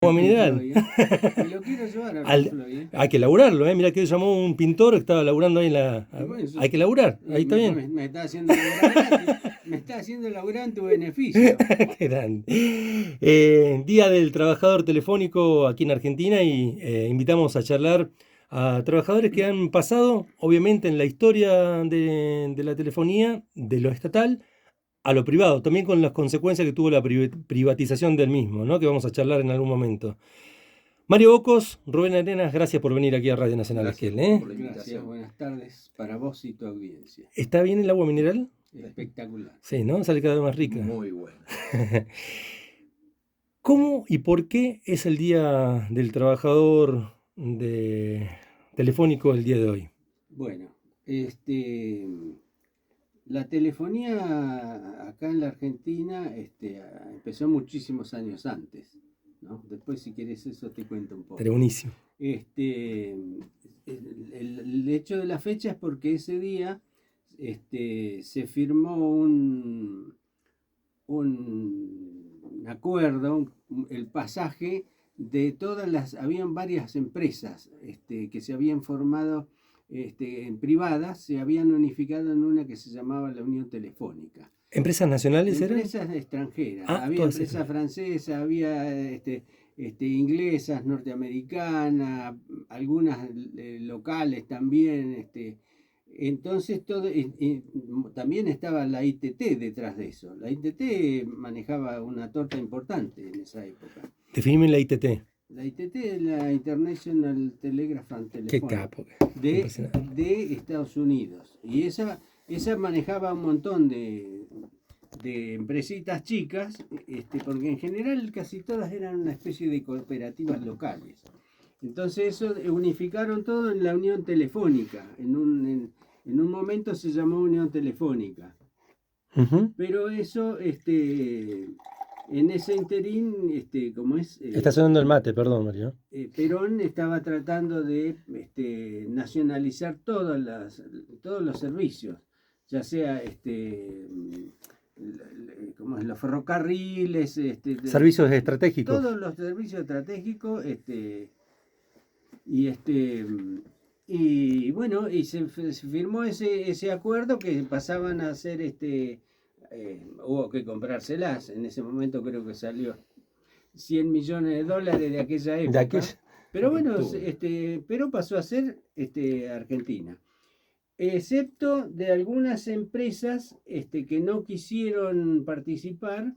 Agua mineral. Y lo quiero llevar a Al- Floyd. Hay que laburarlo, ¿eh? Mirá que llamó un pintor que estaba laburando ahí en la... Y bueno, Hay que laburar, ahí está bien. me está haciendo laburar, me está haciendo laburar en tu beneficio. Qué grande. Día del Trabajador Telefónico aquí en Argentina y invitamos a charlar a trabajadores que han pasado, obviamente, en la historia de la telefonía, de lo estatal, a lo privado, también con las consecuencias que tuvo la privatización del mismo, ¿no? Que vamos a charlar en algún momento. Mario Bocos, Rubén Arenas, gracias por venir aquí a Radio Nacional Gracias Esquel, ¿eh? por la Gracias, invitación. buenas tardes para vos y tu audiencia. ¿Está bien el agua mineral? Espectacular. Sí, ¿no? Sale cada vez más rica. Muy bueno. ¿Cómo y por qué es el Día del Trabajador Telefónico el día de hoy? Bueno, la telefonía acá en la Argentina empezó muchísimos años antes, ¿no? Después, si querés eso, te cuento un poco. Pero buenísimo. El hecho de la fecha es porque ese día se firmó un acuerdo, el pasaje de habían varias empresas que se habían formado en privadas, se habían unificado en una que se llamaba la Unión Telefónica. ¿Empresas nacionales eran? Empresas extranjeras, Ah, había todas empresas esas. francesas, había inglesas, norteamericanas, algunas locales también. Entonces también estaba la ITT detrás de eso. La ITT manejaba una torta importante en esa época. Definime la ITT. La ITT es la International Telegraph and Qué Telephone capo. de, Impresionante. de Estados Unidos. Y esa manejaba un montón de empresitas chicas, porque en general casi todas eran una especie de cooperativas locales. Entonces eso unificaron todo en la Unión Telefónica. En un momento se llamó Unión Telefónica. Ujú. Pero eso, en ese interín, como es... Está sonando el mate, perdón, Mario. Perón estaba tratando de nacionalizar todos los servicios, ya sea como es, los ferrocarriles, Servicios estratégicos. todos los servicios estratégicos, y y bueno, y se firmó ese acuerdo que pasaban a ser hubo que comprárselas. En ese momento creo que salió 100 millones de dólares de aquella época. De aquel... Pero bueno, Fortuna. pero pasó a ser Argentina. Excepto de algunas empresas que no quisieron participar,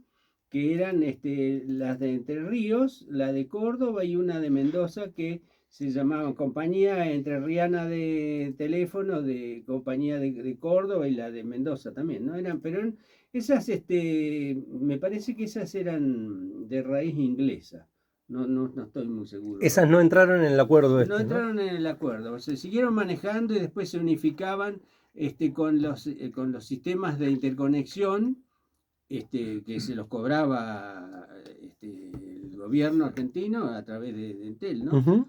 que eran las de Entre Ríos, la de Córdoba y una de Mendoza que se llamaba Compañía Entrerriana de Teléfono, de Compañía de Córdoba y la de Mendoza también, ¿no? Pero esas, me parece que esas eran de raíz inglesa. No estoy muy seguro. Esas no entraron en el acuerdo No este, ¿no? entraron en el acuerdo, se siguieron manejando y después se unificaban con los sistemas de interconexión que se los cobraba el gobierno argentino a través de Entel, ¿no? Ujú.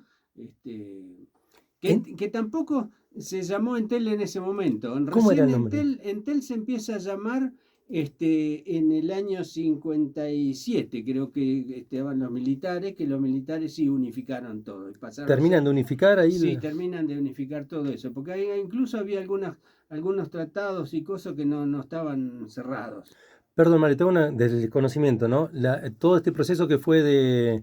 Que tampoco se llamó Entel en ese momento. ¿Cómo era Recién el nombre? Entel se empieza a llamar en el año 57, creo que estaban los militares, que los militares sí unificaron todo. Y pasaron a ser, ¿Terminan de unificar ahí? sí, terminan de unificar todo eso, porque incluso había algunos tratados y cosas que no estaban cerrados. Perdón, Mario, tengo del conocimiento, ¿no? Todo este proceso que fue de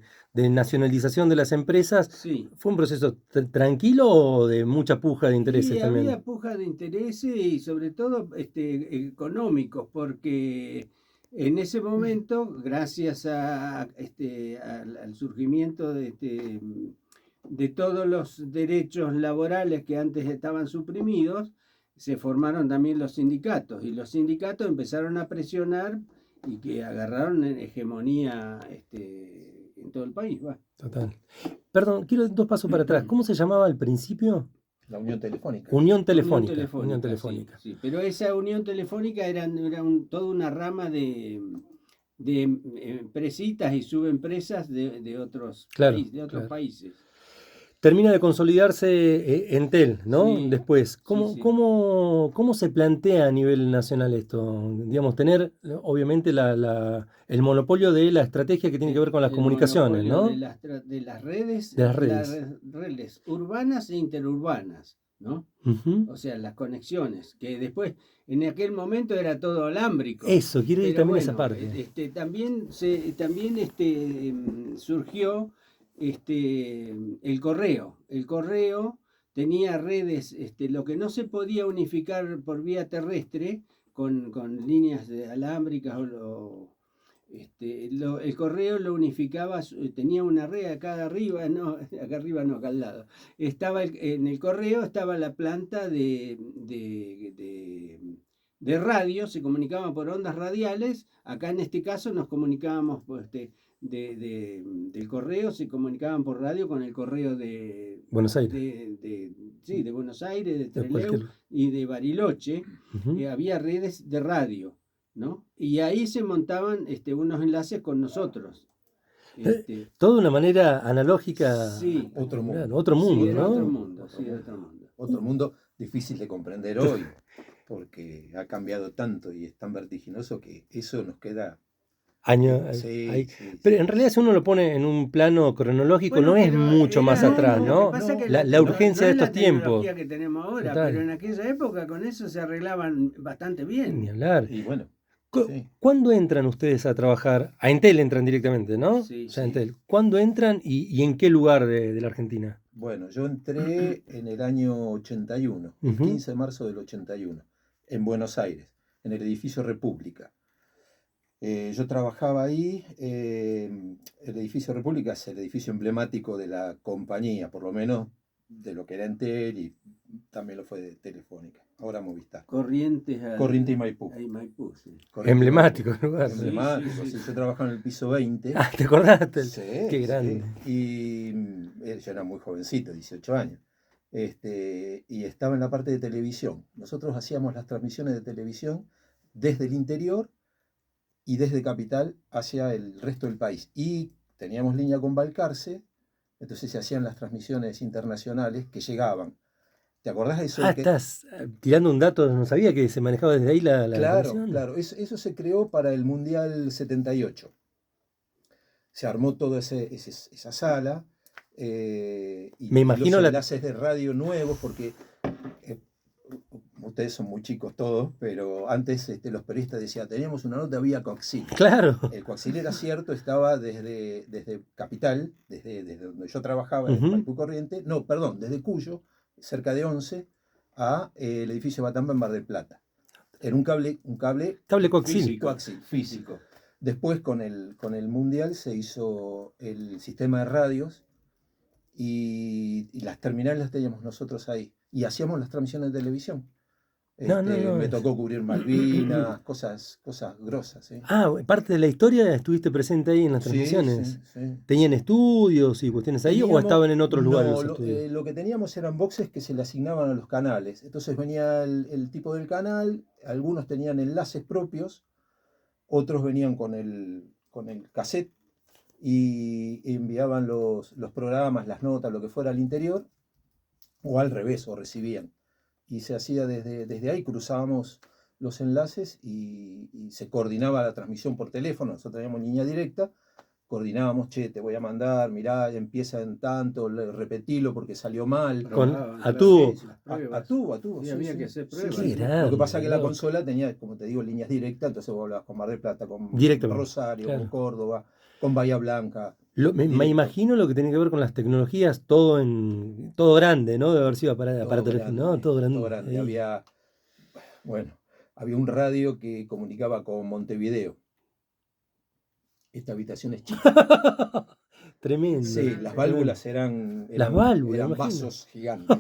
nacionalización de las empresas, Sí. ¿fue un proceso tranquilo o de mucha puja de intereses Y también? había puja de intereses y sobre todo económicos, porque en ese momento, gracias al surgimiento de todos los derechos laborales que antes estaban suprimidos, se formaron también los sindicatos y los sindicatos empezaron a presionar y que agarraron hegemonía en todo el país. Va. Total. Perdón, quiero dos pasos para atrás. ¿Cómo se llamaba al principio? La Unión Telefónica. Unión Telefónica. Unión Telefónica. Sí, sí. Pero esa Unión Telefónica era toda una rama de empresitas y subempresas de otros, Claro, países. Termina de consolidarse Entel, ¿no? Sí, Después, sí, ¿cómo, sí. cómo se plantea a nivel nacional esto? Digamos, tener obviamente el monopolio de la estrategia que tiene que ver con las El comunicaciones, monopolio ¿no? de las redes, De las redes. redes urbanas e interurbanas, ¿no? Ujú. O sea, las conexiones, que después, en aquel momento era todo alámbrico, Eso, quiero ir pero también a esa bueno, parte. también surgió el correo. El correo tenía redes, lo que no se podía unificar por vía terrestre con líneas alámbricas el correo lo unificaba, tenía una red acá arriba, no, acá arriba no, acá al lado. En el correo estaba la planta de radio, se comunicaban por ondas radiales. Acá en este caso nos comunicábamos del correo, se comunicaban por radio con el correo Buenos Aires, sí, de Buenos Aires, de de Trelew cualquier. y de Bariloche. Ujú. Había redes de radio, ¿no? Y ahí se montaban unos enlaces con nosotros. Eh, Este, Todo de una manera analógica, sí, Otro claro, mundo. otro sí, mundo, era otro ¿no? mundo, Otro sí, era mundo. otro mundo. Otro mundo difícil de comprender hoy, porque ha cambiado tanto y es tan vertiginoso que eso nos queda. Año, Sí, ahí. sí, Pero sí, en realidad sí. si uno lo pone en un plano cronológico, no Bueno, es pero mucho más No, atrás, lo que ¿no? pasa es que La no urgencia de es estos la tiempos. tecnología que tenemos ahora, pero Total, en aquella época con eso se arreglaban bastante ni bien. hablar. Y bueno, sí. ¿Cuándo entran ustedes a trabajar? A Entel entran directamente, ¿no? Sí, O sea, sí. Entel. ¿Cuándo entran y en qué lugar de la Argentina? Bueno, yo entré en el año 81, el Ujú. 15 de marzo del 81, en Buenos Aires, en el edificio República. Yo trabajaba ahí, el edificio República es el edificio emblemático de la compañía, por lo menos de lo que era Entel y también lo fue de Telefónica, ahora Movistar. Corrientes Corriente y Maipú. ahí Maipú, sí. Corriente y Maipú. Emblemático el lugar. Sí, Emblemático, sí, sí, sí. yo trabajaba en el piso 20. Ah, ¿te acordaste? Qué Sí, grande. sí. Y yo era muy jovencito, 18 años. Y estaba en la parte de televisión. Nosotros hacíamos las transmisiones de televisión desde el interior y desde Capital hacia el resto del país. Y teníamos línea con Balcarce, entonces se hacían las transmisiones internacionales que llegaban. ¿Te acordás de eso? Ah, estás tirando un dato, no sabía que se manejaba desde ahí la Claro, transmisión. claro. Eso se creó para el Mundial 78. Se armó toda esa sala Me y los imagino enlaces de radio nuevos, porque eh, ustedes son muy chicos todos, pero antes los periodistas decían, teníamos una nota vía coaxil. Claro. El coaxil era cierto, estaba desde Capital, desde donde yo trabajaba, en Ujú. Maipú Corriente, no, perdón, desde Cuyo, cerca de Once, a el edificio Batamba en Mar del Plata. Era un cable Cable coaxil. Físico. coaxil, físico. Después con el Mundial se hizo el sistema de radios y las terminales las teníamos nosotros ahí. Y hacíamos las transmisiones de televisión. No, Me es- tocó cubrir Malvinas, cosas grosas, ¿sí? Ah, parte de la historia estuviste presente ahí en las Sí, transmisiones. sí. ¿Tenían estudios y cuestiones ahí o estaban en otros lugares No, los estudios? lo que teníamos eran boxes que se le asignaban a los canales. Entonces venía el tipo del canal, algunos tenían enlaces propios, otros venían con el cassette y enviaban los programas, las notas, lo que fuera al interior, o al revés, o recibían. Y se hacía desde ahí, cruzábamos los enlaces y se coordinaba la transmisión por teléfono. Nosotros teníamos línea directa, coordinábamos, che, te voy a mandar, mirá, empieza en tanto, repetilo porque salió mal. Probaban, a claro, tubo. sí, las A pruebas. tubo, Sí, sí, había sí. que hacer Sí, pruebas. Qué sí. grande, Lo que pasa es que la loco. consola tenía, como te digo, líneas directas, entonces vos hablabas con Mar del Plata, con Directamente, Rosario, con claro. Córdoba, con Bahía Blanca, Me directo. imagino lo que tiene que ver con las tecnologías, todo grande, ¿no? De haber sido Todo aparato, ¿no? grande, Todo todo grande. grande. Ahí. Había un radio que comunicaba con Montevideo. Esta habitación es chica. Tremendo. Sí, las tremendo. válvulas Las válvulas, eran imagino. vasos gigantes.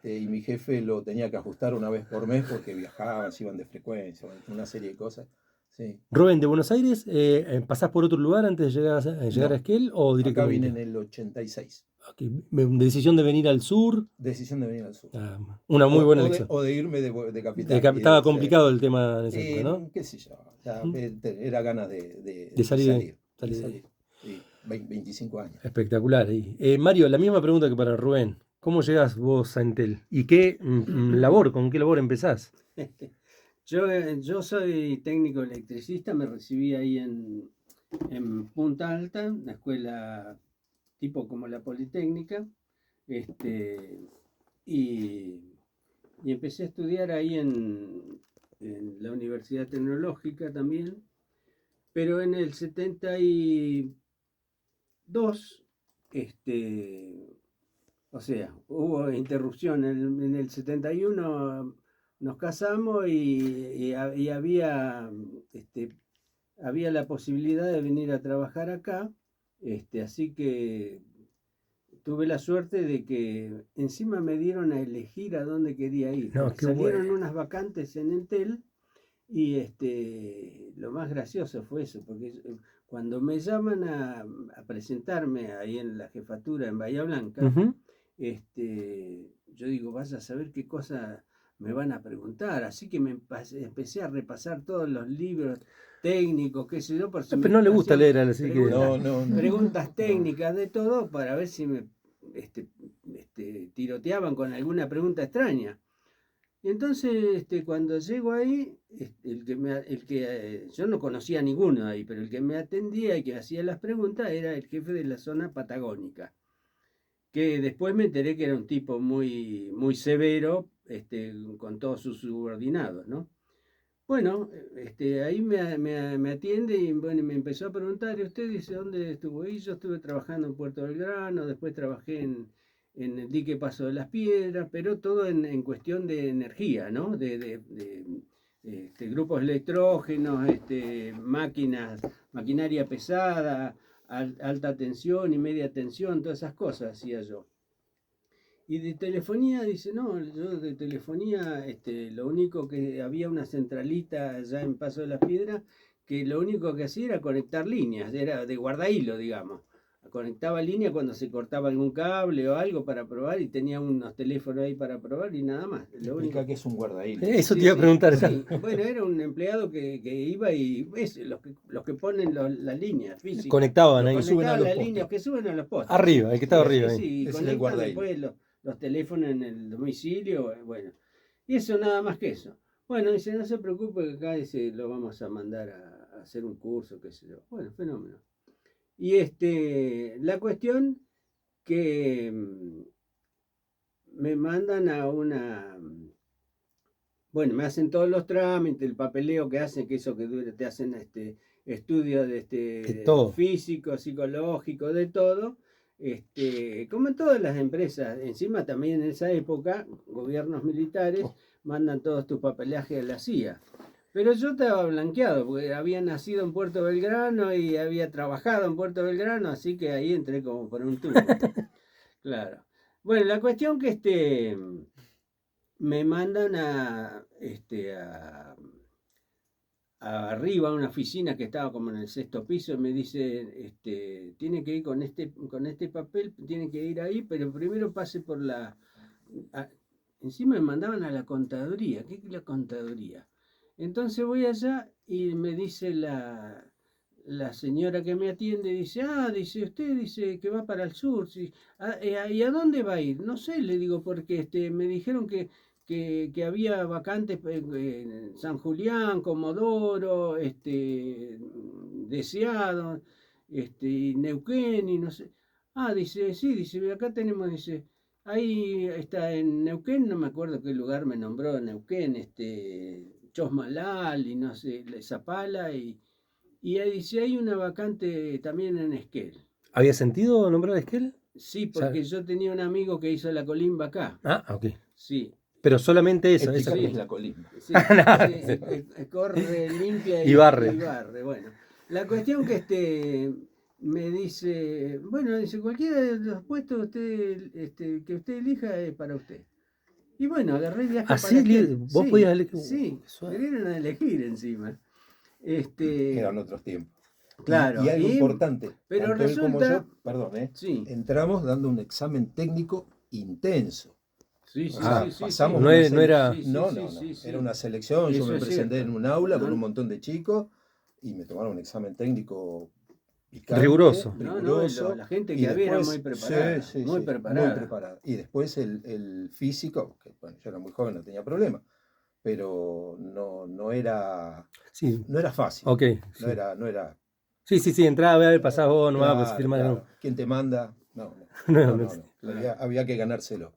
Y mi jefe lo tenía que ajustar una vez por mes porque viajaban, se iban de frecuencia, una serie de cosas. Sí. Rubén, de Buenos Aires, ¿pasás por otro lugar antes de llegar a No, Esquel o acá vine en directamente? el 86. Ok, decisión de venir al sur. Decisión de venir al sur. Una muy buena elección. O de irme de capital. Estaba complicado el tema en esa época, ¿no? Qué sé yo, ya, era ganas de De salir. salir. De ahí. Sí. 25 años. Espectacular. Mario, la misma pregunta que para Rubén. ¿Cómo llegás vos a Entel? ¿Y qué con qué labor empezás? Yo soy técnico electricista, me recibí ahí en Punta Alta, una escuela tipo como la Politécnica, y, y empecé a estudiar ahí en la Universidad Tecnológica también, pero en el 72, o sea, hubo interrupción. En el 71 nos casamos y había la posibilidad de venir a trabajar acá, así que tuve la suerte de que encima me dieron a elegir a dónde quería ir, No, porque qué salieron bueno. unas vacantes en Entel y lo más gracioso fue eso, porque cuando me llaman a presentarme ahí en la jefatura en Bahía Blanca, Ujú. yo digo, vaya a saber qué cosa me van a preguntar, así que empecé a repasar todos los libros técnicos, qué sé yo, por si No, me pero no le gusta hacían leer, así que... No, no, no. preguntas No. técnicas de todo para ver si me tiroteaban con alguna pregunta extraña. Y entonces, cuando llego ahí, yo no conocía a ninguno ahí, pero el que me atendía y que hacía las preguntas era el jefe de la zona patagónica, que después me enteré que era un tipo muy, muy severo, con todos sus subordinados, ¿no? Bueno, ahí me atiende y bueno, me empezó a preguntar, ¿y usted dice dónde estuvo? Y yo estuve trabajando en Puerto Belgrano, después trabajé en el dique Paso de las Piedras, pero todo en cuestión de energía, ¿no? De grupos electrógenos, maquinaria pesada, alta tensión y media tensión, todas esas cosas hacía yo. Y de telefonía, dice, no, yo de telefonía, lo único que había una centralita allá en Paso de las Piedras, que lo único que hacía era conectar líneas, era de guardahilo, digamos. Conectaba líneas cuando se cortaba algún cable o algo para probar y tenía unos teléfonos ahí para probar y nada más. Lo único. Explica que es un guardahilo. Eso te Sí, iba a sí, preguntar. sí. Bueno, era un empleado que iba y los que ponen las líneas físicas, Conectaban los ahí. Que suben a conectaban los las postes. líneas, que suben a los postes, sí. Arriba, el que estaba arriba ahí. Sí, y Ese es el conectan guardahilo. después los teléfonos en el domicilio, bueno. Y eso nada más que eso. Bueno, dice, no se preocupe que acá dice, lo vamos a mandar a hacer un curso, qué sé yo. Bueno, fenómeno. Y la cuestión que me mandan a bueno, me hacen todos los trámites, el papeleo que hacen, que eso que dura, te hacen estudios De todo. físico, psicológico, de todo. Como en todas las empresas, encima también en esa época, gobiernos militares mandan todos tus papeleajes a la CIA. Pero yo estaba blanqueado, porque había nacido en Puerto Belgrano y había trabajado en Puerto Belgrano, así que ahí entré como por un tubo. Claro. Bueno, la cuestión que me mandan arriba a una oficina que estaba como en el sexto piso y me dice, tiene que ir con este papel, tiene que ir ahí, pero primero pase por encima me mandaban a la contaduría. ¿Qué es la contaduría? Entonces voy allá y me dice la señora que me atiende, dice, dice, usted dice que va para el sur, sí. ¿Y a dónde va a ir? No sé, le digo, porque me dijeron que había vacantes en San Julián, Comodoro, Deseado, y Neuquén, y no sé. Dice, sí, dice, acá tenemos, dice, ahí está en Neuquén, no me acuerdo qué lugar me nombró Neuquén, Chosmalal y no sé, Zapala, y ahí dice, hay una vacante también en Esquel. ¿Había sentido nombrar a Esquel? Sí, Ya. porque yo tenía un amigo que hizo la colimba acá. Ok. Sí, Pero solamente esa. Explica esa. qué es la colimba. sí, No. corre, limpia Y barre. y barre. Bueno, la cuestión que me dice, bueno, dice, cualquiera de los puestos que usted elija es para usted. Y bueno, agarré el viaje para Así Esquel. vos Sí, podías elegir. sí, Qué me suave. dieron a elegir encima. Eran otros tiempos. Claro, Y algo importante, pero tanto él como yo, resulta, perdón, sí, entramos dando un examen técnico intenso. sí, O sí, sea, sí, sí, pasamos sí. No, una no era. Sí, No, sí, no, sí, no. sí, sí. Era una selección, yo Eso me es presenté cierto. en un aula con No, un montón de chicos y me tomaron un examen técnico picante, Riguroso. riguroso. La gente Y que había era después- muy preparada. sí, sí, muy sí, preparada. muy preparada. Y después el físico, que bueno, yo era muy joven, no tenía problema, pero no era, Sí, no era fácil. ok. No Sí, era, sí, entraba, a ver, pasás vos, no vas a claro, firmar. claro. ¿Quién te manda? No, No, no. Había que ganárselo.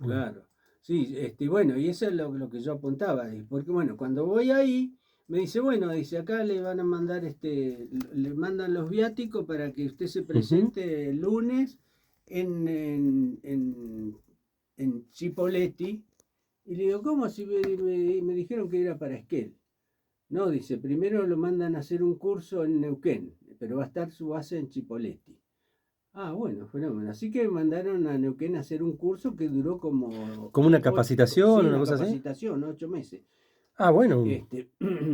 Claro. Sí, bueno, y eso es lo que yo apuntaba. Porque bueno, cuando voy ahí, me dice, bueno, dice, acá le van a mandar, le mandan los viáticos para que usted se Ujú. presente el lunes en Chipoleti. Y le digo, ¿cómo? Si me dijeron que era para Esquel. No, dice, primero lo mandan a hacer un curso en Neuquén, pero va a estar su base en Chipoleti. Ah, bueno, fenómeno. Así que me mandaron a Neuquén a hacer un curso que duró como Como una sí, capacitación, una una cosa así. capacitación, 8 meses. Ah, bueno.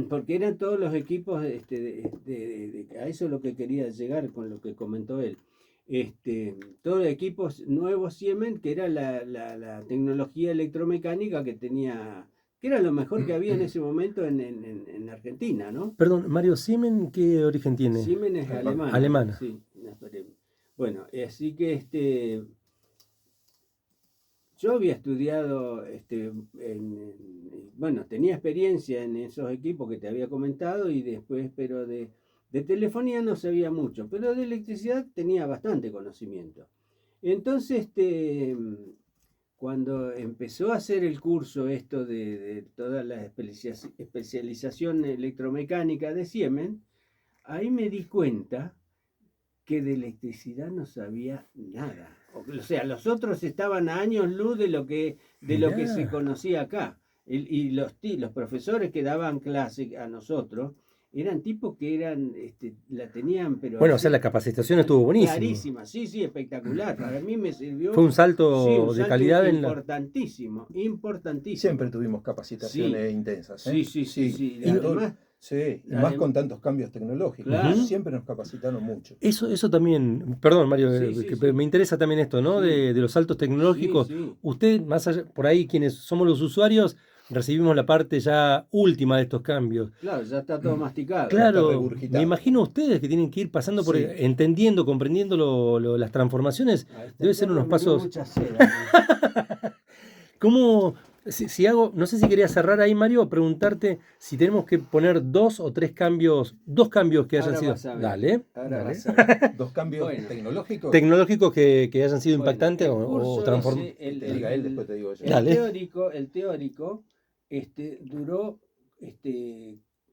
Porque eran todos los equipos, a eso es lo que quería llegar con lo que comentó él. Todos los equipos nuevos Siemens, que era la tecnología electromecánica que tenía, que era lo mejor que había en ese momento en Argentina, ¿no? Perdón, Mario, ¿Siemens qué origen tiene? Siemens es Alemana. Alemana. Sí. Bueno, así que yo había estudiado, bueno, tenía experiencia en esos equipos que te había comentado y después, pero de telefonía no sabía mucho, pero de electricidad tenía bastante conocimiento. Entonces, cuando empezó a hacer el curso esto de toda la especialización electromecánica de Siemens, ahí me di cuenta que de electricidad no sabía nada. O sea, los otros estaban a años luz de lo que se Mirá. conocía acá. Y los profesores que daban clase a nosotros eran tipos que la tenían, pero Bueno, o sea, así, la capacitación estuvo buenísima. clarísima. Sí, espectacular. Para mí me sirvió. Fue un Sí, salto un de salto calidad en la. importantísimo. Siempre tuvimos capacitaciones intensas. Sí. Y Además, sí, y más con tantos cambios tecnológicos. Claro. Siempre nos capacitaron mucho. Eso también, perdón Mario, Sí. me interesa también esto, ¿no? Sí. De los saltos tecnológicos. Sí. Usted, más allá, por ahí quienes somos los usuarios, recibimos la parte ya última de estos cambios. Claro, ya está todo masticado. está Claro, regurgitado. me imagino ustedes que tienen que ir pasando por, Sí. entendiendo, comprendiendo las transformaciones, Ahí está, debe ser ya unos me dio pasos. mucha sed a mí. ¿Cómo, si hago, no sé si quería cerrar ahí, Mario, preguntarte si tenemos que poner dos cambios que hayan Ahora sido. vas a ver. Dale. Vas a ver. Dos cambios Bueno. tecnológicos. Tecnológicos que hayan sido Bueno, impactantes el o curso transformados. ese, Que te diga él, después te digo yo. Dale. el teórico, duró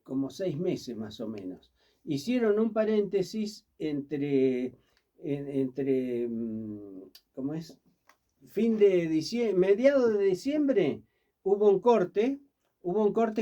como 6 meses más o menos. Hicieron un paréntesis entre ¿cómo es? Fin de diciembre, mediados de diciembre, hubo un corte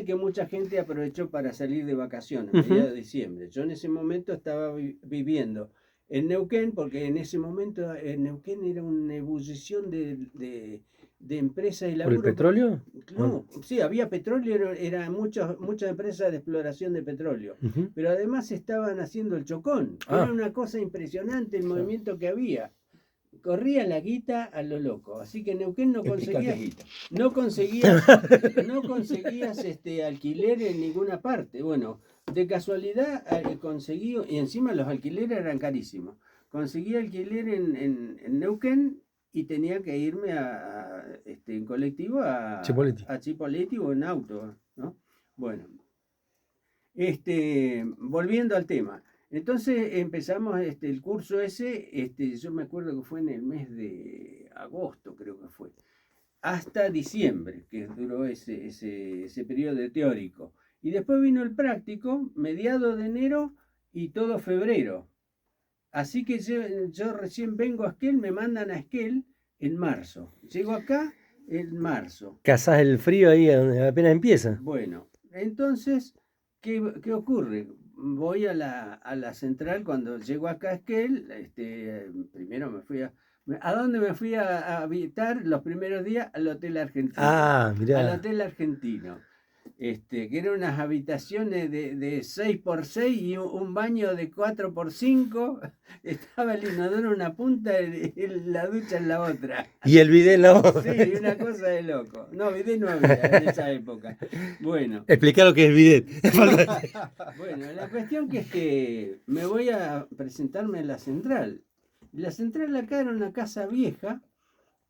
que mucha gente aprovechó para salir de vacaciones, mediados de diciembre. Yo en ese momento estaba viviendo en Neuquén, porque en ese momento en Neuquén era una ebullición de empresas y ¿Por el laburo. petróleo? No, sí, había petróleo, era muchas empresas de exploración de petróleo, Ujú. pero además estaban haciendo el Chocón, que era una cosa impresionante el movimiento que había. Corría la guita a lo loco, así que Neuquén no conseguía, Guita. no conseguías alquiler en ninguna parte. Bueno, de casualidad conseguí, y encima los alquileres eran carísimos. Conseguí alquiler en Neuquén y tenía que irme en colectivo Chipoleti. a Chipoleti o en auto, ¿no? Bueno, volviendo al tema. Entonces empezamos el curso ese, yo me acuerdo que fue en el mes de agosto, creo que fue, hasta diciembre, que duró ese periodo teórico. Y después vino el práctico, mediados de enero y todo febrero. Así que yo recién vengo a Esquel, me mandan a Esquel en marzo. Llego acá en marzo. Cazás el frío ahí apenas empieza. Bueno, entonces, ¿qué ocurre? Voy a la central cuando llego acá a Esquel, primero me fui ¿a dónde me fui a habitar los primeros días? Al Hotel Argentino. Ah, mirá. Al Hotel Argentino. que eran unas habitaciones de 6x6 y un baño de 4x5. Estaba el inodoro en una punta y la ducha en la otra. Y el bidet en la otra. Sí, una cosa de loco. No, bidet no había en esa época. Bueno, Explicar lo que es el bidet. bueno, la cuestión que es que me voy a presentarme en la central. La central acá era una casa vieja.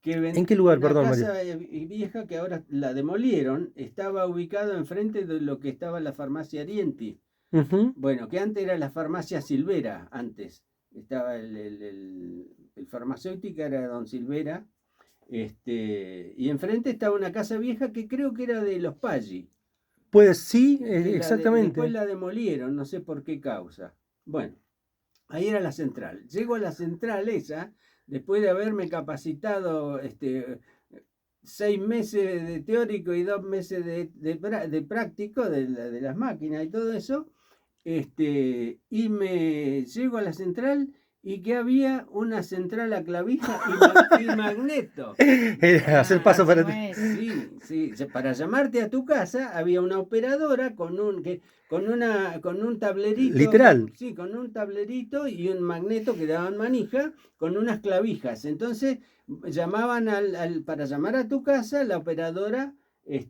¿En qué lugar, perdón, Mario? Mario? Una casa vieja que ahora la demolieron, estaba ubicado enfrente de lo que estaba la farmacia Arienti. Ujú. Bueno, que antes era la farmacia Silvera, antes. Estaba el farmacéutico, era don Silvera. Y enfrente estaba una casa vieja que creo que era de los Paggi. Pues sí, Después exactamente. la demolieron, no sé por qué causa. Bueno, ahí era la central. Llego a la central esa, después de haberme capacitado 6 meses de teórico y 2 meses de práctico de las máquinas y todo eso, y me llego a la central y que había una central a clavija y magneto. Era hacer paso para ti. Sí, para llamarte a tu casa había una operadora con un tablerito. Literal. Sí, con un tablerito y un magneto que daban manija con unas clavijas. Entonces llamaban para llamar a tu casa, la operadora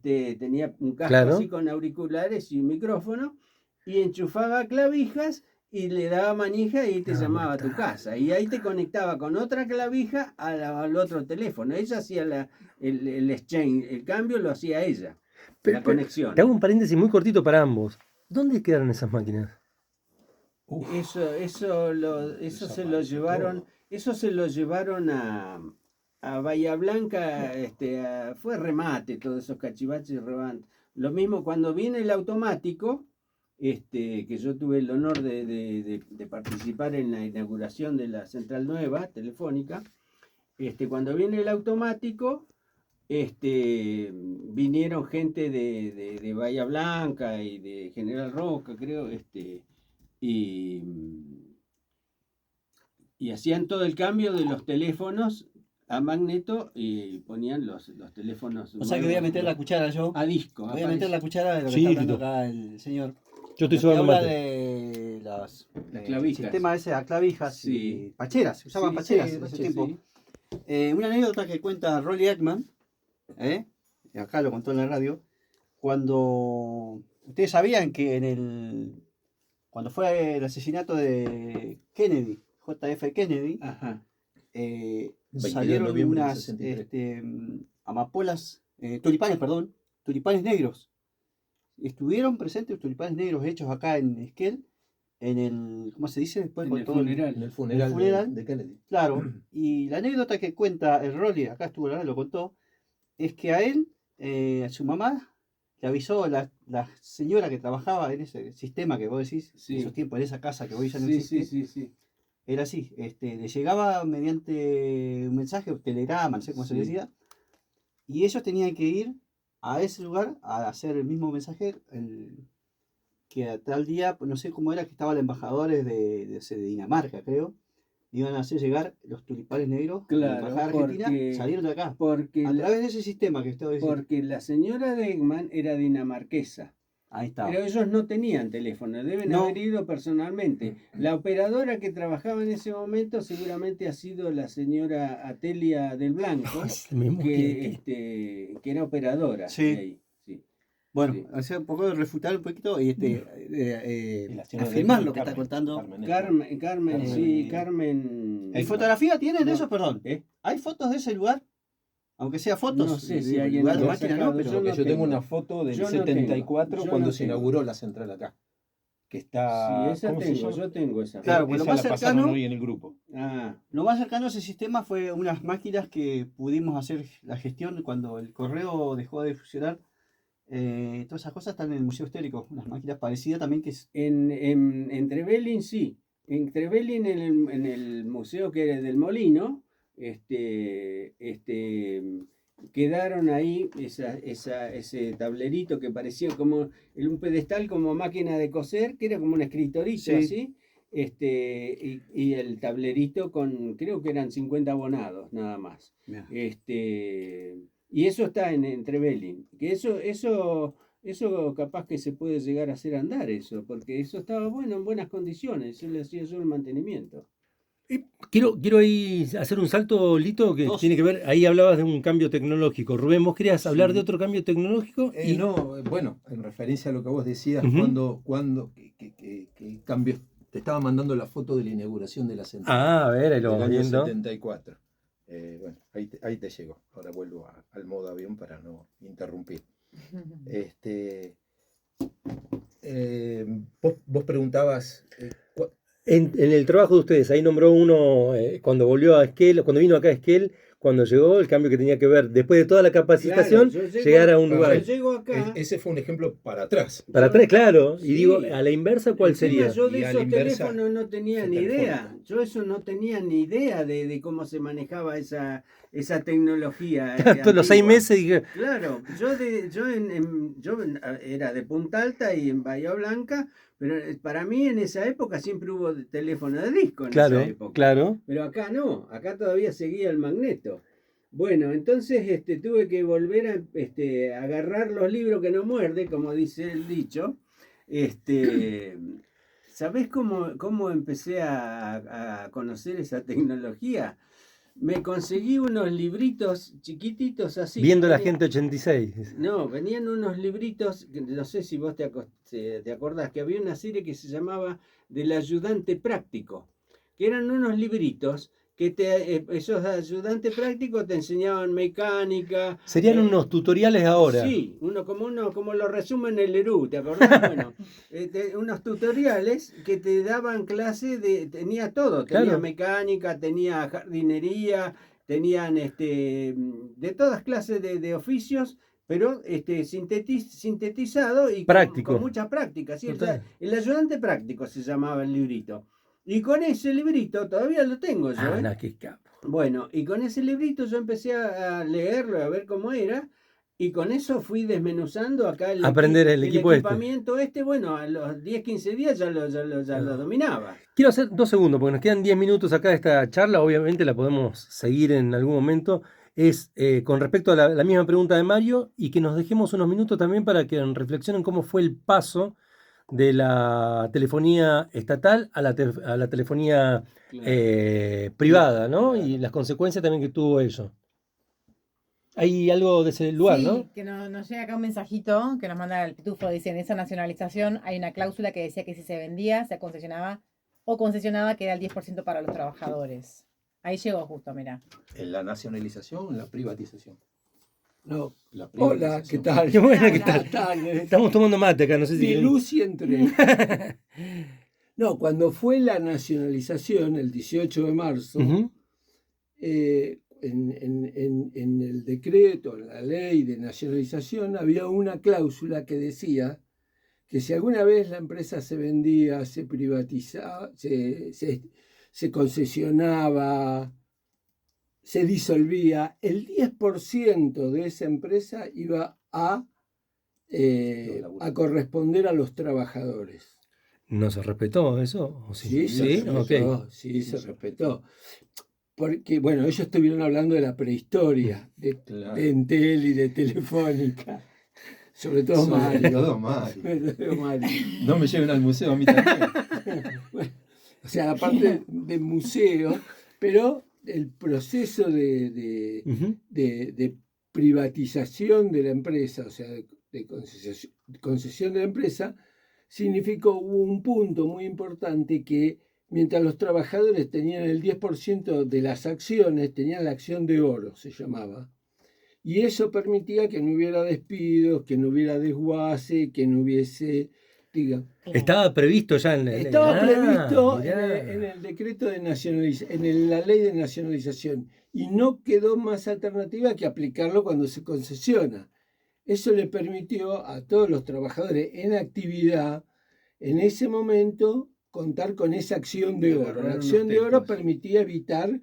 tenía un casco Claro. así con auriculares y un micrófono y enchufaba clavijas y le daba manija y te llamaba a tu casa. Y ahí te conectaba con otra clavija al otro teléfono. Ella hacía el exchange, el cambio lo hacía ella. La conexión. Te hago un paréntesis muy cortito para ambos. ¿Dónde quedaron esas máquinas? Eso se lo llevaron a Bahía Blanca, fue remate, todos esos cachivaches rebantes. Lo mismo cuando viene el automático, que yo tuve el honor de participar en la inauguración de la central nueva telefónica. Cuando viene el automático, vinieron gente de Bahía Blanca y de General Roca, creo, y hacían todo el cambio de los teléfonos a magneto y ponían los teléfonos. O sea que voy a meter la cuchara yo. A disco. Voy a meter la cuchara de lo que Sí, está hablando Tito. acá el señor. Yo estoy Porque sobando habla mate. de Las el clavijas. sistema ese a clavijas Sí. y pacheras, se usaban Sí, pacheras sí, en ese sí, tiempo. sí. Una anécdota que cuenta Rolly Ekman, y acá lo contó en la radio, cuando ustedes sabían que cuando fue el asesinato de Kennedy, JF Kennedy, Ajá. 22 de salieron noviembre del unas 63. amapolas, tulipanes negros. Estuvieron presentes tulipanes negros hechos acá en Esquel, ¿cómo se dice? Después En con el todo funeral. En el funeral, funeral. de Kennedy. Claro, y la anécdota que cuenta el Rolly, acá estuvo la lo contó, es que a él, a su mamá, le avisó la señora que trabajaba en ese sistema que vos decís, Sí. en esos tiempos, en esa casa que hoy ya no Sí, existe, sí. era así, le llegaba mediante un mensaje, o telegrama, no sé cómo se Sí. decía, y ellos tenían que ir a ese lugar a hacer el mismo mensaje, que a tal día, no sé cómo era, que estaban embajadores de Dinamarca, creo, iban a hacer llegar los tulipanes negros de la Claro, embajada argentina, porque, salieron de acá, porque, a la, través de ese sistema que estaba diciendo. porque la señora Degman era dinamarquesa. Ahí está. Pero ellos no tenían teléfono, deben No. haber ido personalmente. La operadora que trabajaba en ese momento seguramente ha sido la señora Atelia del Blanco, Es el mismo que era operadora Sí. de ahí. Sí. Bueno, Sí. hacer un poco de refutar un poquito y la señora afirmar de lo que está Carmen, contando. Carmen, sí, Carmen. ¿Hay fotografía tienen de No. eso? Perdón. ¿Eh? ¿Hay fotos de ese lugar? Aunque sea fotos. No sé si de alguien lugar de lo ha máquina, sacado, ¿no? Pero yo no Yo tengo tengo. una foto del Yo no tengo. 74 Yo cuando no se tengo. inauguró la central acá. Que está. Sí, esa ¿Cómo se tengo, llama? yo tengo esa. Claro, pues lo Esa más la pasaron cercano- hoy en el grupo. Ah, lo más cercano a ese sistema fue unas máquinas que pudimos hacer la gestión cuando el correo dejó de funcionar. Todas esas cosas están en el Museo Histórico. Unas máquinas parecidas también que en Trevelin sí. En Trevelin, en el museo que era del Molino, quedaron ahí ese tablerito que parecía como un pedestal como máquina de coser, que era como un escritorito Sí. así, y el tablerito con, creo que eran 50 abonados nada más. Mirá. Y eso está en Trevelin. Que eso Eso capaz que se puede llegar a hacer andar eso, porque eso estaba bueno, en buenas condiciones, yo le hacía yo el mantenimiento. Quiero ahí hacer un salto, Lito, que Dos. tiene que ver, ahí hablabas de un cambio tecnológico. Rubén, vos querías hablar de Sí. otro cambio tecnológico y No, bueno, en referencia a lo que vos decías, Ujú. qué cambios. Te estaba mandando la foto de la inauguración de la central A ver, ahí lo del vamos año viendo. 74. Bueno, ahí te llegó. Ahora vuelvo al modo avión para no interrumpir. Este, vos preguntabas, En el trabajo de ustedes, ahí nombró uno cuando volvió a Esquel, cuando vino acá a Esquel, cuando llegó, el cambio que tenía que ver, después de toda la Claro, capacitación, llegar a un yo lugar. llego acá, ese fue un ejemplo para atrás. Para atrás, claro. Y digo, sí, a la inversa, ¿cuál encima sería? yo de Y a la esos inversa teléfonos no tenía fue ni idea, Telefónica. yo eso no tenía ni idea de cómo se manejaba esa tecnología Todos los 6 antigua. meses dije, Claro, yo era de Punta Alta y en Bahía Blanca, pero para mí en esa época siempre hubo teléfono de disco en esa claro, época. claro. Pero acá no, acá todavía seguía el magneto. Bueno, entonces tuve que volver a agarrar los libros que no muerde, como dice el dicho. Este, ¿Sabés cómo empecé a conocer esa tecnología? Me conseguí unos libritos chiquititos así. Viendo la gente 86. No, venían unos libritos, que no sé si vos te acordás, que había una serie que se llamaba Del ayudante práctico, que eran unos libritos que esos ayudantes prácticos te enseñaban mecánica. Serían unos tutoriales ahora. Sí, como lo resume en el ERU, ¿te acordás? Bueno, unos tutoriales que te daban clase tenía todo, tenía Claro. mecánica, tenía jardinería, tenían de todas clases de oficios, pero sintetizado y Práctico. con mucha práctica. ¿Sí? Total. El ayudante práctico se llamaba el librito. Y con ese librito, todavía lo tengo yo, Ah, no, qué capo. Bueno, y con ese librito yo empecé a leerlo, a ver cómo era, y con eso fui desmenuzando acá Aprender el equipo equipamiento bueno, a los 10, 15 días ya lo dominaba. Quiero hacer 2 segundos, porque nos quedan 10 minutos acá de esta charla, obviamente la podemos seguir en algún momento. Es con respecto a la misma pregunta de Mario y que nos dejemos unos minutos también para que reflexionen cómo fue el paso de la telefonía estatal a la telefonía Claro. privada, ¿no? Claro. Y las consecuencias también que tuvo eso. Hay algo de ese lugar, Sí, ¿no? que nos llega acá un mensajito que nos manda el Pitufo, dice, en esa nacionalización hay una cláusula que decía que si se vendía, se concesionaba o concesionaba que era el 10% para los trabajadores. Ahí llegó justo, mira. En la nacionalización, en la privatización. No. La Hola, ¿qué privatización. tal? Qué bueno, ¿qué Hola. tal? Estamos tomando mate acá, no sé si Ni quieren- luz y entré. No, cuando fue la nacionalización, el 18 de marzo, Ujú. en el decreto, en la ley de nacionalización, había una cláusula que decía que si alguna vez la empresa se vendía, se privatizaba, se concesionaba, se disolvía, el 10% de esa empresa iba a corresponder a los trabajadores. ¿No se respetó eso? ¿O Sí, se sí, respetó, ok. sí, se respetó. Porque, bueno, ellos estuvieron hablando de la prehistoria, Claro. de Entel y de Telefónica. Sobre todo Sobre Mario. todo Mario. Sobre todo Mario. No me lleven al museo a mí también. Bueno, o sea, la parte de museo, pero el proceso Ujú. de privatización de la empresa, o sea, de concesión de la empresa, significó un punto muy importante que mientras los trabajadores tenían el 10% de las acciones, tenían la acción de oro, se llamaba. Y eso permitía que no hubiera despidos, que no hubiera desguace, que no hubiese... Estaba previsto ya en Estaba previsto mirá. en el decreto de nacionalización, en la ley de nacionalización, y no quedó más alternativa que aplicarlo cuando se concesiona. Eso le permitió a todos los trabajadores en actividad, en ese momento, contar con esa acción de oro. La acción de oro permitía evitar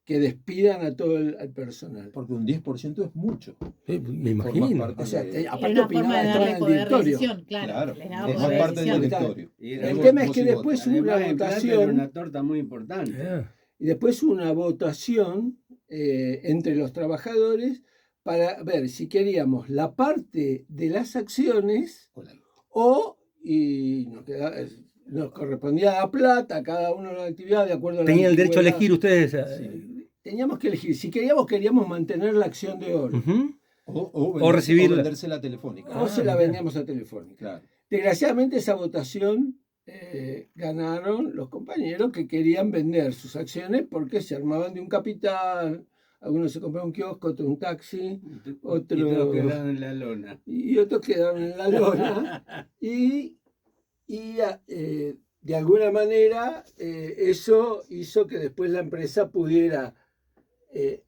que despidan a todo el personal. Porque un 10% es mucho. Me imagino. O sea, Era aparte una opinaba, forma de estaba en darle el poder de directorio. decisión, claro. Les daba es poder de parte del decisión. directorio. El tema es que Vos y después hubo una Además, en plata era votación. una torta muy importante. Ah. Y después una votación entre los trabajadores para ver si queríamos la parte de las acciones y nos correspondía la plata, cada uno de la actividad de acuerdo a la Tenían el derecho a antigüedad. elegir ustedes. Teníamos que elegir. Si queríamos mantener la acción de oro. Ujú. O recibirla. vendérsela telefónica. O se la mira. vendíamos a Telefónica. Claro. Desgraciadamente esa votación ganaron los compañeros que querían vender sus acciones porque se armaban de un capital. Algunos se compraron un kiosco, otro un taxi, otro... Y todos quedaron en la lona. Y otros quedaron en la lona. y de alguna manera eso hizo que después la empresa pudiera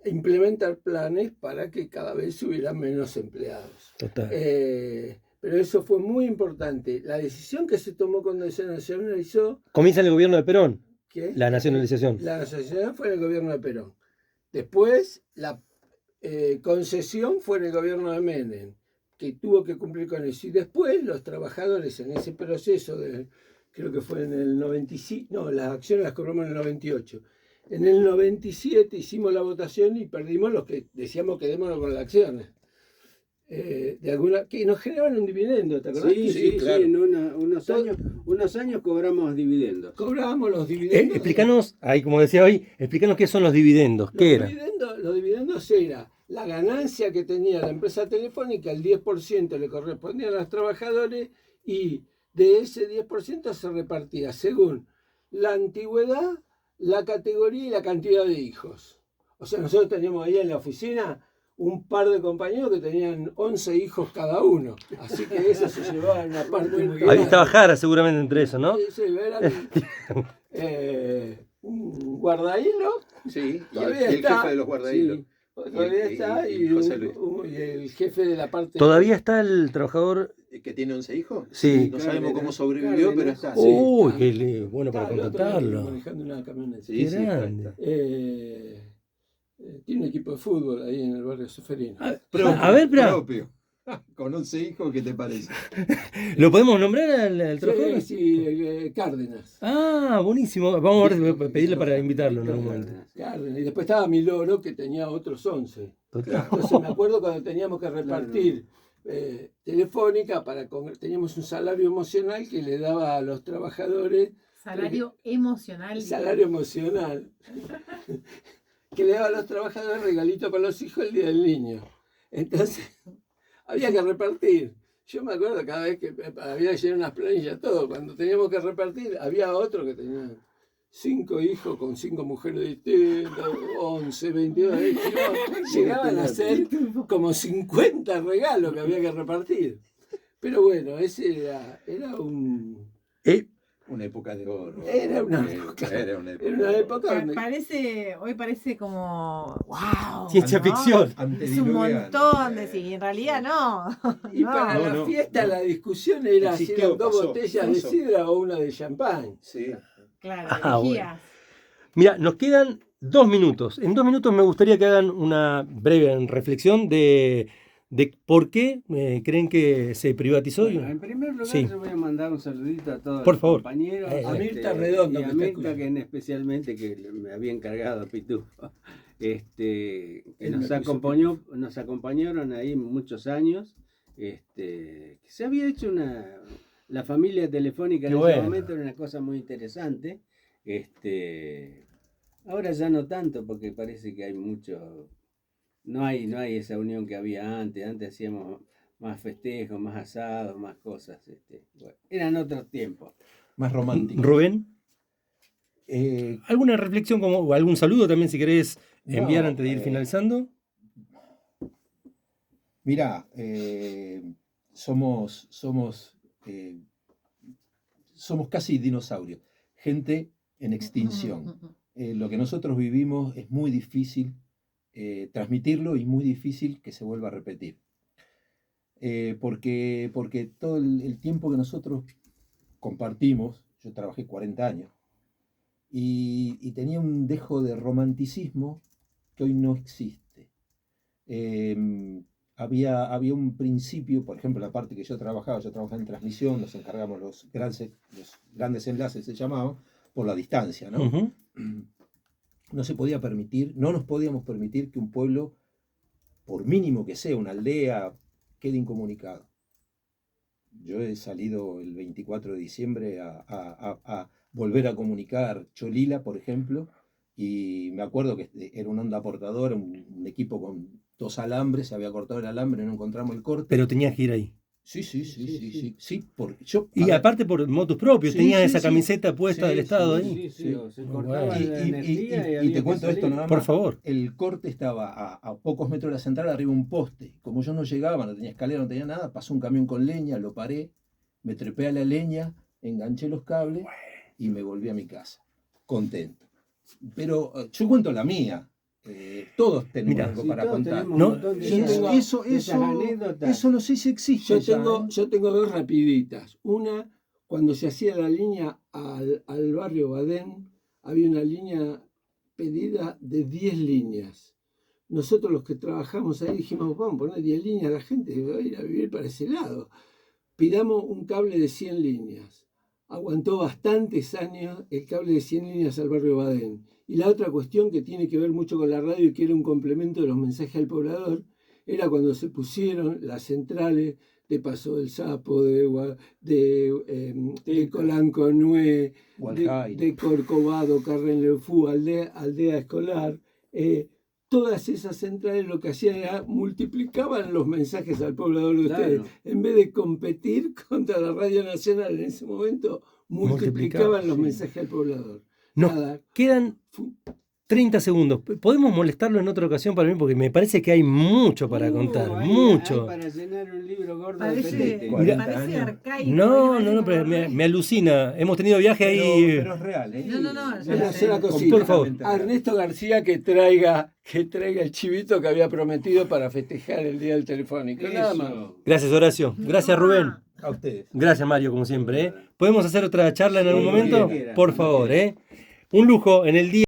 implementar planes para que cada vez hubiera menos empleados. Total. Pero eso fue muy importante. La decisión que se tomó cuando se nacionalizó... Comienza el gobierno de Perón, ¿Qué? la nacionalización. La nacionalización fue en el gobierno de Perón. Después, la concesión fue en el gobierno de Menem, que tuvo que cumplir con eso. Y después, los trabajadores en ese proceso, creo que fue en el 95, no, las acciones las cobramos en el 98. En el 97 hicimos la votación y perdimos los que decíamos quedémonos con las acciones. Que nos generaban un dividendo, ¿te acordás? Sí, claro. en unos años cobramos dividendos. Cobrábamos los dividendos. Explícanos, ahí como decía hoy, explícanos qué son los dividendos. ¿Qué era? Los dividendos era la ganancia que tenía la empresa telefónica, el 10% le correspondía a los trabajadores y de ese 10% se repartía según la antigüedad, la categoría y la cantidad de hijos. O sea, nosotros teníamos ahí en la oficina un par de compañeros que tenían 11 hijos cada uno. Así que eso se llevaba en una parte muy Ahí grande. estaba Jara seguramente entre eso, ¿no? Sí, eran un guardahilo. Sí, Y el había jefe está, de los guardahilos. sí, todavía está, y José Luis. el jefe de la parte... ¿Todavía está el trabajador? ¿Que tiene 11 hijos? Sí. No sabemos cómo sobrevivió, pero está. Sí. Uy, está. qué bueno para Está el otro contratarlo. manejando una camioneta. Sí, Qué sí, grande. Tiene un equipo de fútbol ahí en el barrio Soferino. A ver, espera, Propio. Con 11 hijos, ¿qué te parece? ¿lo podemos nombrar al trabajador? Sí, Cárdenas. Ah, buenísimo. Vamos a ver, pedirle para invitarlo en algún momento. Cárdenas. Y después estaba mi loro, que tenía otros 11. Total. Entonces me acuerdo cuando teníamos que repartir Telefónica, teníamos un salario emocional que le daba a los trabajadores. Salario emocional. Salario emocional. Que le daba a los trabajadores regalito para los hijos el día del niño. Entonces, había que repartir. Yo me acuerdo cada vez que había que llenar unas planillas, todo. Cuando teníamos que repartir, había otro que tenía 5 hijos con 5 mujeres distintas, 11, 22. Llegaban a ser como 50 regalos que había que repartir. Pero bueno, ese era un... Una época de oro. Era una época. Era una época. Era una época donde... Hoy parece como, wow. Ciencia ficción. Es un montón de sí, en realidad no. Y No. para la no, fiesta no. la discusión era si Existió, eran 2 pasó, botellas de pasó. sidra o una de champán. Sí. Claro, Ah, elegías. Mira, nos quedan 2 minutos. En 2 minutos me gustaría que hagan una breve reflexión de por qué creen que se privatizó. Bueno, en primer lugar, Sí. yo voy a mandar un saludito a todos Por los favor. compañeros. A Mirta Redondo, y que a está Mirta, escuchando. especialmente, que me había encargado Pitufo. Que Él nos me puso nos acompañaron ahí muchos años. Que se había hecho la familia telefónica Qué en bueno. ese momento, era una cosa muy interesante. Ahora ya no tanto, porque parece que hay mucho... No hay esa unión que había antes. Antes hacíamos más festejos, más asados, más cosas. Bueno, eran otros tiempos. Más romántico. Rubén, Eh, ¿alguna reflexión o algún saludo también si querés enviar No, antes de ir finalizando? Mirá, somos casi dinosaurios, gente en extinción. Lo que nosotros vivimos es muy difícil transmitirlo y muy difícil que se vuelva a repetir. Porque todo el tiempo que nosotros compartimos, yo trabajé 40 años, y tenía un dejo de romanticismo que hoy no existe. Había un principio, por ejemplo, la parte que yo trabajaba en transmisión, nos encargamos los grandes enlaces, se llamaban, por la distancia, ¿no? Ujú. No nos podíamos permitir que un pueblo por mínimo que sea, una aldea, quede incomunicado. Yo he salido el 24 de diciembre a volver a comunicar Cholila, por ejemplo, y me acuerdo que era una onda portadora, un equipo con 2 alambres, se había cortado el alambre, no encontramos el corte. Pero tenías que ir ahí. Sí, porque yo... Y aparte por motus propios, Sí, tenías sí, esa sí. camiseta puesta Sí, del Estado sí, ahí. Sí, o se cortaba Bueno. la energía Y había te que cuento esto salir. nada más. Por favor. El corte estaba a pocos metros de la central, arriba un poste. Como yo no llegaba, no tenía escalera, no tenía nada, pasó un camión con leña, lo paré, me trepé a la leña, enganché los cables y me volví a mi casa, contento. Pero yo cuento la mía. Todos tenemos Mirá, algo Sí, para todos contar. tenemos un No, montón de Y esas- eso, de esas anécdotas. eso no sé si existe. ya, ¿eh? Yo tengo 2 rapiditas. Una, cuando se hacía la línea al barrio Badén, había una línea pedida de 10 líneas. Nosotros los que trabajamos ahí dijimos, vamos a poner 10 líneas, la gente va a ir a vivir para ese lado. Pidamos un cable de 100 líneas. Aguantó bastantes años el cable de 100 líneas al barrio Badén. Y la otra cuestión que tiene que ver mucho con la radio y que era un complemento de los mensajes al poblador, era cuando se pusieron las centrales de Paso del Sapo, de Colanco Nué, Gualjaire. de Corcovado, Carren Lefú, aldea escolar. Todas esas centrales lo que hacían era multiplicaban los mensajes al poblador de Claro. ustedes. En vez de competir contra la Radio Nacional en ese momento, multiplicaban los sí. mensajes al poblador. Nos Nada, quedan 30 segundos. ¿Podemos molestarlo en otra ocasión para mí? Porque me parece que hay mucho para contar. Hay mucho. para llenar un libro gordo de Parece, petete. 40 parece años. arcaico. No, me no, no, parece pero como me alucina. Hemos tenido viaje ahí. Pero es real, ¿eh? No, Vamos ya a hacer una sé. cosita. Por favor. A Ernesto García que traiga el chivito que había prometido para festejar el día del telefónico. Nada más. Eso. Gracias, Horacio. Gracias, Rubén. A ustedes. Gracias, Mario, como siempre. ¿Eh? ¿Podemos hacer otra charla en algún Sí, momento? cuando quieras, Por cuando favor, quieras. ¿eh? Un lujo en el día.